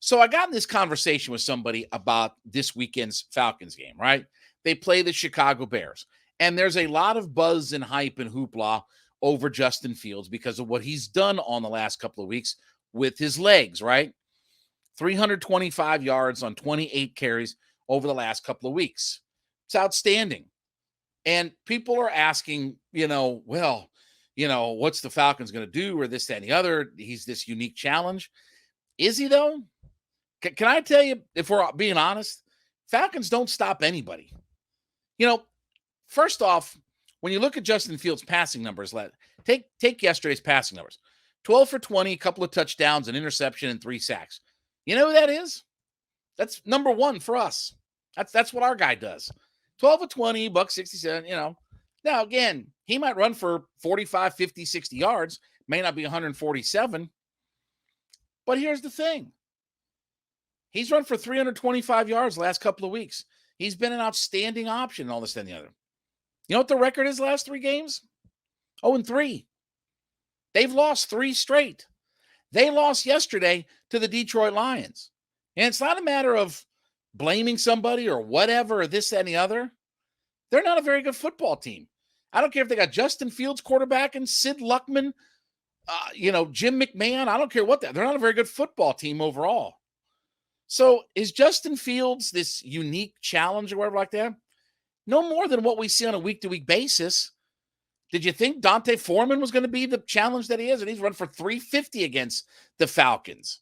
So I got in this conversation with somebody about this weekend's Falcons game, right? They play the Chicago Bears, and there's a lot of buzz and hype and hoopla over Justin Fields because of what he's done on the last couple of weeks with his legs, right? 325 yards on 28 carries over the last couple of weeks. It's outstanding. And people are asking, what's the Falcons going to do or this, that, and the other? He's this unique challenge. Is he, though? Can I tell you, if we're being honest, Falcons don't stop anybody. First off, when you look at Justin Fields' passing numbers, take yesterday's passing numbers. 12 for 20, a couple of touchdowns, an interception, and 3 sacks. You know who that is? That's number one for us. That's what our guy does. 12 of 20, $167, Now, again, he might run for 45, 50, 60 yards. May not be 147. But here's the thing. He's run for 325 yards the last couple of weeks. He's been an outstanding option, all this and the other. You know what the record is last 3 games? 0-3. They've lost 3 straight. They lost yesterday to the Detroit Lions. And it's not a matter of blaming somebody or whatever or this, that, and the other. They're not a very good football team. I don't care if they got Justin Fields quarterback and Sid Luckman, Jim McMahon. I don't care what they're not a very good football team overall. So is Justin Fields this unique challenge or whatever like that? No more than what we see on a week-to-week basis. Did you think Dante Foreman was going to be the challenge that he is? And he's run for 350 against the Falcons.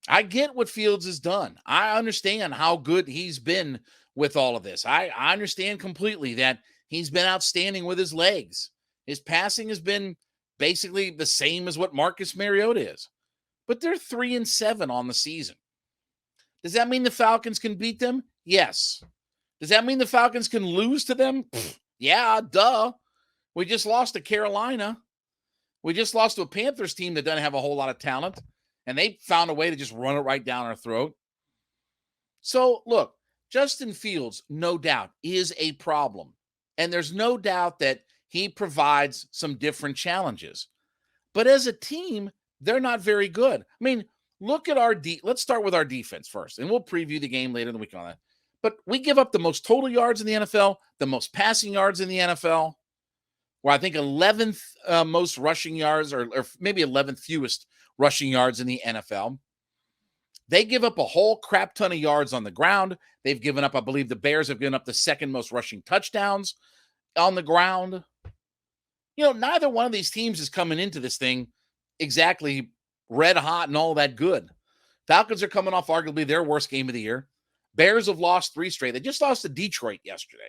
I get what Fields has done. I understand how good he's been with all of this. I understand completely that he's been outstanding with his legs. His passing has been basically the same as what Marcus Mariota is. But they're 3-7 on the season. Does that mean the Falcons can beat them? Yes. Does that mean the Falcons can lose to them? Yeah, duh. We just lost to Carolina. We just lost to a Panthers team that doesn't have a whole lot of talent. And they found a way to just run it right down our throat. So, look, Justin Fields, no doubt, is a problem. And there's no doubt that he provides some different challenges. But as a team, they're not very good. I mean, look at let's start with our defense first, and we'll preview the game later in the week on that. But we give up the most total yards in the NFL, the most passing yards in the NFL. Where I think 11th most rushing yards, or maybe 11th fewest rushing yards in the NFL. They give up a whole crap ton of yards on the ground. They've given up, I believe the Bears have given up the 2nd most rushing touchdowns on the ground. Neither one of these teams is coming into this thing exactly red hot and all that good. Falcons are coming off arguably their worst game of the year. Bears have lost 3 straight. They just lost to Detroit yesterday.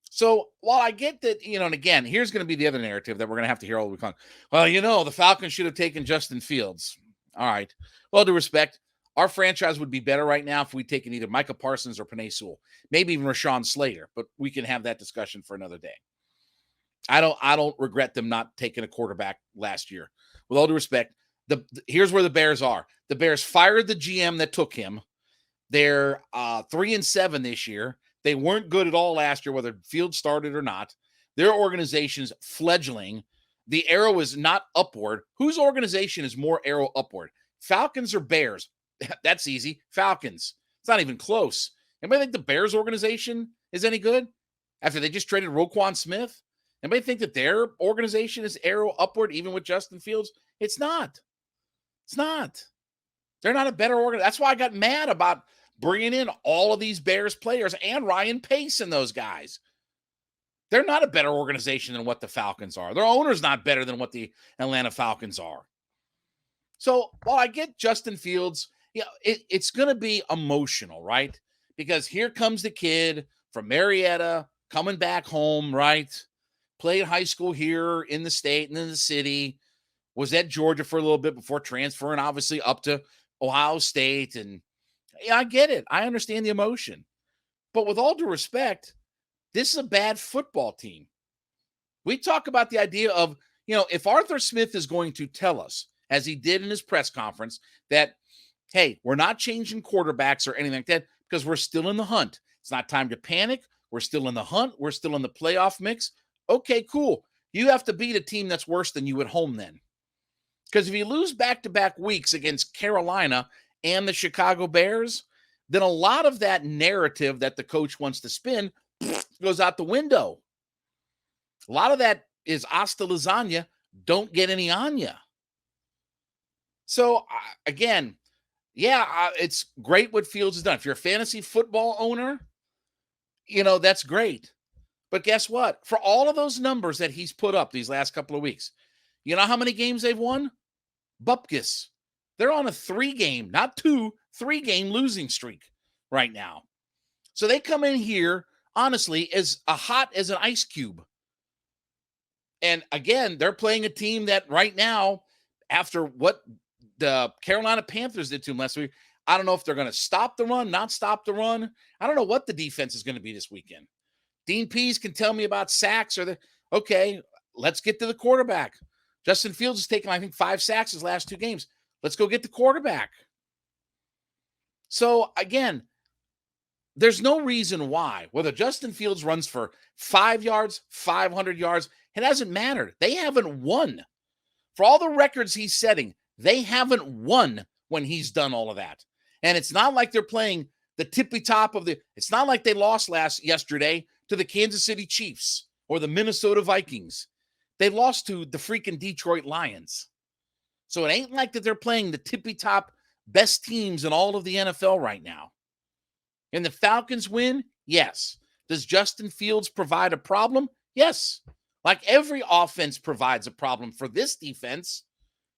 So while I get that, and again, here's going to be the other narrative that we're going to have to hear all week long. Well, the Falcons should have taken Justin Fields. All right. Well, due respect, our franchise would be better right now if we'd taken either Micah Parsons or Penei Sewell, maybe even Rashawn Slater, but we can have that discussion for another day. I don't regret them not taking a quarterback last year. With all due respect, here's where the Bears are. The Bears fired the GM that took him. They're 3-7 this year. They weren't good at all last year, whether Fields started or not. Their organization's fledgling. The arrow is not upward. Whose organization is more arrow upward? Falcons or Bears? That's easy. Falcons. It's not even close. Anybody think the Bears organization is any good after they just traded Roquan Smith? Anybody think that their organization is arrow upward even with Justin Fields? It's not. It's not. They're not a better organization. That's why I got mad about bringing in all of these Bears players and Ryan Pace and those guys. They're not a better organization than what the Falcons are. Their owner's not better than what the Atlanta Falcons are. So while I get Justin Fields, it's going to be emotional, right? Because here comes the kid from Marietta coming back home, right? Played high school here in the state and in the city. Was at Georgia for a little bit before transferring, obviously, up to Ohio State. And I get it. I understand the emotion. But with all due respect, this is a bad football team. We talk about the idea of, if Arthur Smith is going to tell us, as he did in his press conference, that, hey, we're not changing quarterbacks or anything like that because we're still in the hunt. It's not time to panic. We're still in the hunt. We're still in the playoff mix. Okay, cool. You have to beat a team that's worse than you at home then. Because if you lose back-to-back weeks against Carolina and the Chicago Bears, then a lot of that narrative that the coach wants to spin goes out the window. A lot of that is hasta lasagna, don't get any on ya. So, again, it's great what Fields has done. If you're a fantasy football owner, that's great. But guess what? For all of those numbers that he's put up these last couple of weeks, you know how many games they've won? Bupkis. They're on a 3-game, not 2, 3-game losing streak right now. So they come in here, honestly, as hot as an ice cube. And again, they're playing a team that right now, after what the Carolina Panthers did to them last week, I don't know if they're going to stop the run, not stop the run. I don't know what the defense is going to be this weekend. Dean Pease can tell me about sacks okay, let's get to the quarterback. Justin Fields has taken, I think, 5 sacks his last 2 games. Let's go get the quarterback. So, again, there's no reason why, whether Justin Fields runs for 5 yards, 500 yards, it hasn't mattered. They haven't won. For all the records he's setting, they haven't won when he's done all of that. And it's not like they're playing the tippy top of it's not like they lost yesterday to the Kansas City Chiefs or the Minnesota Vikings. They lost to the freaking Detroit Lions. So it ain't like that they're playing the tippy top best teams in all of the NFL right now. And the Falcons win? Yes. Does Justin Fields provide a problem? Yes. Like every offense provides a problem for this defense.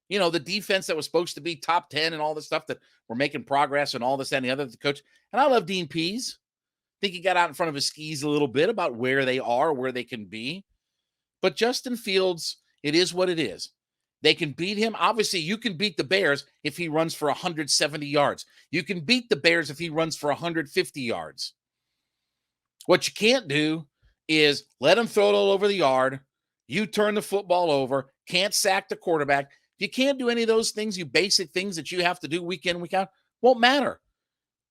The defense that was supposed to be top 10 and all the stuff that we're making progress and all this and the other, the coach. And I love Dean Pease. I think he got out in front of his skis a little bit about where they are, where they can be. But Justin Fields, it is what it is. They can beat him. Obviously, you can beat the Bears if he runs for 170 yards. You can beat the Bears if he runs for 150 yards. What you can't do is let him throw it all over the yard. You turn the football over, can't sack the quarterback. If you can't do any of those things, you basic things that you have to do week in, week out, won't matter.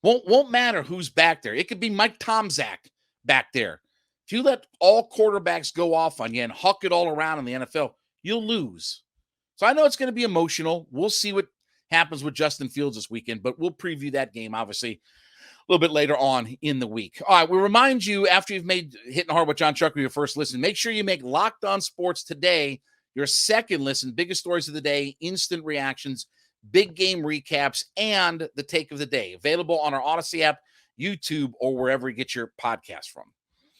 Won't matter who's back there. It could be Mike Tomczak back there. If you let all quarterbacks go off on you and huck it all around in the NFL, you'll lose. So I know it's going to be emotional. We'll see what happens with Justin Fields this weekend, but we'll preview that game, obviously, a little bit later on in the week. All right, we remind you, after you've made Hittin' Hard with Jon Chuckery your first listen, make sure you make Locked On Sports Today your second listen. Biggest stories of the day, instant reactions, big game recaps, and the take of the day. Available on our Odyssey app, YouTube, or wherever you get your podcast from.